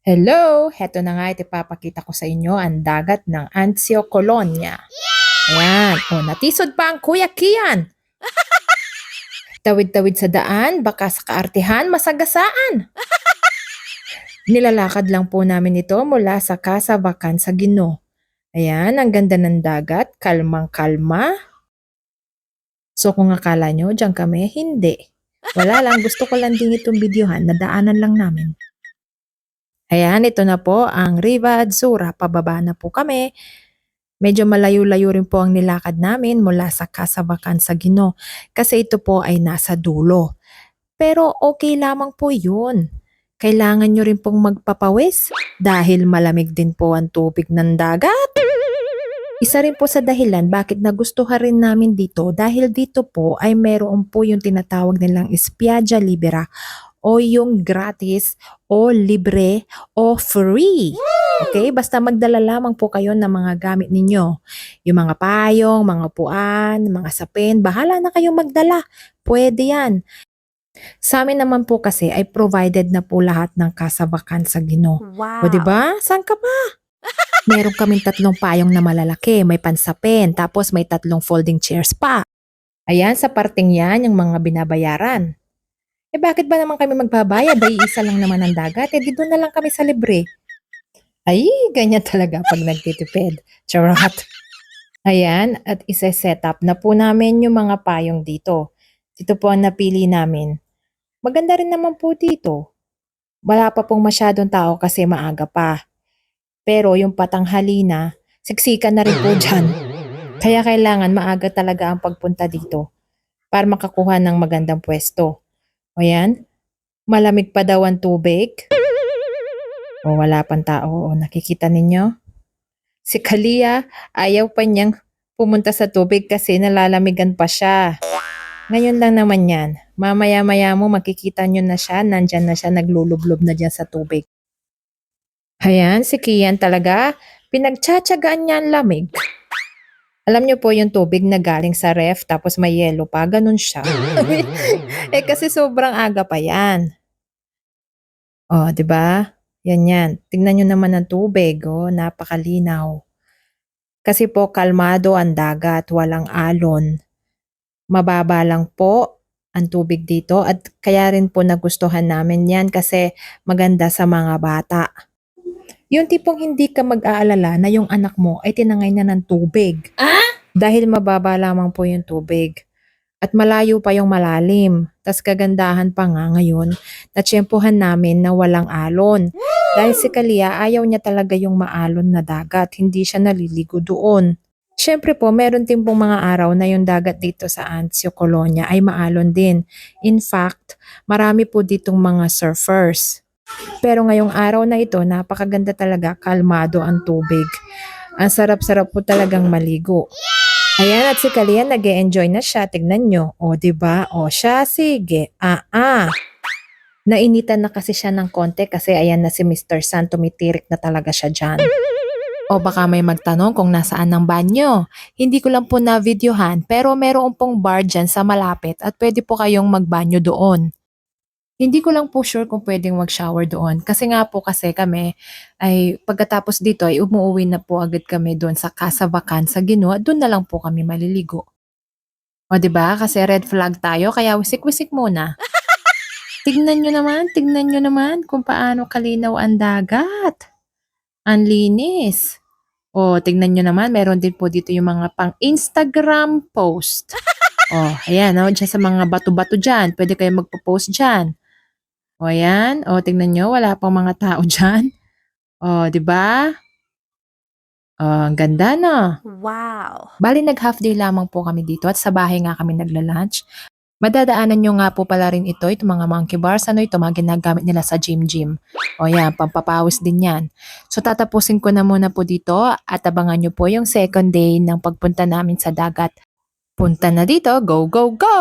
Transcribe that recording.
Hello! Heto na nga ipapakita ko sa inyo ang dagat ng Anzio Colonia. Ayan. O, natisod pa ang Kuya Kian. Tawid-tawid sa daan, baka sa kaartihan, masagasaan. Nilalakad lang po namin ito mula sa Casa Bacan sa Gino. Ayan, ang ganda ng dagat, kalmang-kalma. So kung akala nyo, diyan kami, hindi. Wala lang, gusto ko lang din itong videohan, nadaanan lang namin. Ayan, ito na po ang Riva Azzurra. Pababa na po kami. Medyo malayo-layo rin po ang nilakad namin mula sa Casa Bacan sa Gino kasi ito po ay nasa dulo. Pero okay lamang po yun. Kailangan nyo rin pong magpapawis dahil malamig din po ang tubig ng dagat. Isa rin po sa dahilan bakit nagustuhan rin namin dito dahil dito po ay meron po yung tinatawag nilang Spiaggia Libera o yung gratis o libre o free. Okay? Basta magdala lamang po kayo ng mga gamit ninyo. Yung mga payong, mga upuan, mga sapin, bahala na kayong magdala. Pwede yan. Sa amin naman po kasi ay provided na po lahat ng Casa Bacan sa Gino. O diba? Saan ka pa? Meron kaming 3 payong na malalaki, may pansapin, tapos may 3 folding chairs pa. Ayan, sa parting yan, yung mga binabayaran. Bakit ba naman kami magbabayad? Ay isa lang naman ang dagat. Di doon na lang kami sa libre. Ay, ganyan talaga pag nagtitipid. Charot. Ayan, at isa-set up na po namin yung mga payong dito. Dito po ang napili namin. Maganda rin naman po dito. Wala pa pong masyadong tao kasi maaga pa. Pero yung patanghali na, siksikan na rin po dyan. Kaya kailangan maaga talaga ang pagpunta dito para makakuha ng magandang pwesto. O yan, malamig pa daw ang tubig. O wala pang tao. O nakikita ninyo? Si Kalia, ayaw pa niyang pumunta sa tubig kasi nalalamigan pa siya. Ngayon lang naman yan. Mamaya-maya mo makikita nyo na siya. Nandyan na siya, naglulublob na dyan sa tubig. Ayan, si Kian talaga. Pinagtsatsagaan niya ang lamig. Alam niyo po yung tubig na galing sa ref tapos may yelo pa, ganun siya. Kasi sobrang aga pa yan. Oh, 'di ba? Yan. Tingnan niyo naman ang tubig, oh, napakalinaw. Kasi po kalmado ang dagat, walang alon. Mababa lang po ang tubig dito at kaya rin po nagustuhan namin yan kasi maganda sa mga bata. Yung tipong hindi ka mag-aalala na yung anak mo ay tinangay na ng tubig. Dahil mababa lamang po yung tubig. At malayo pa yung malalim. Tas kagandahan pa nga ngayon, natsyempohan namin na walang alon. Dahil si Kalia ayaw niya talaga yung maalon na dagat. Hindi siya naliligo doon. Siyempre po, meron din pong mga araw na yung dagat dito sa Anzio Colonia ay maalon din. In fact, marami po ditong mga surfers. Pero ngayong araw na ito, napakaganda talaga, kalmado ang tubig. Ang sarap-sarap po talagang maligo. Ayan, at si Kalia nag-e-enjoy na siya. Tignan nyo. O, diba? O, siya, sige. Nainitan na kasi siya ng konti kasi ayan na si Mr. San, tumitirik na talaga siya dyan. O baka may magtanong kung nasaan ang banyo. Hindi ko lang po na-videohan pero meron pong bar dyan sa malapit at pwede po kayong magbanyo doon. Hindi ko lang po sure kung pwedeng mag-shower doon. Kasi nga po kasi kami ay pagkatapos dito ay umuwi na po agad kami doon sa Casa Bacan sa Gino at doon na lang po kami maliligo. O 'di ba? Kasi red flag tayo kaya wisik-wisik muna. Tignan nyo naman kung paano kalinaw ang dagat. Ang linis. O tignan nyo naman, meron din po dito yung mga pang Instagram post. O, ayan, o, dyan sa mga bato-bato dyan. Pwede kayo magpo-post dyan. O ayan, o tingnan nyo, wala pang mga tao dyan. O, di ba? O, ang ganda no? Wow! Bali nag-half day lamang po kami dito at sa bahay nga kami nagla-lunch. Madadaanan nyo nga po pala rin ito, itong mga monkey bars, ano ito, mga ginagamit nila sa gym. O yan, pampapawis din yan. So tatapusin ko na muna po dito at abangan nyo po yung second day ng pagpunta namin sa dagat. Punta na dito, go, go, go!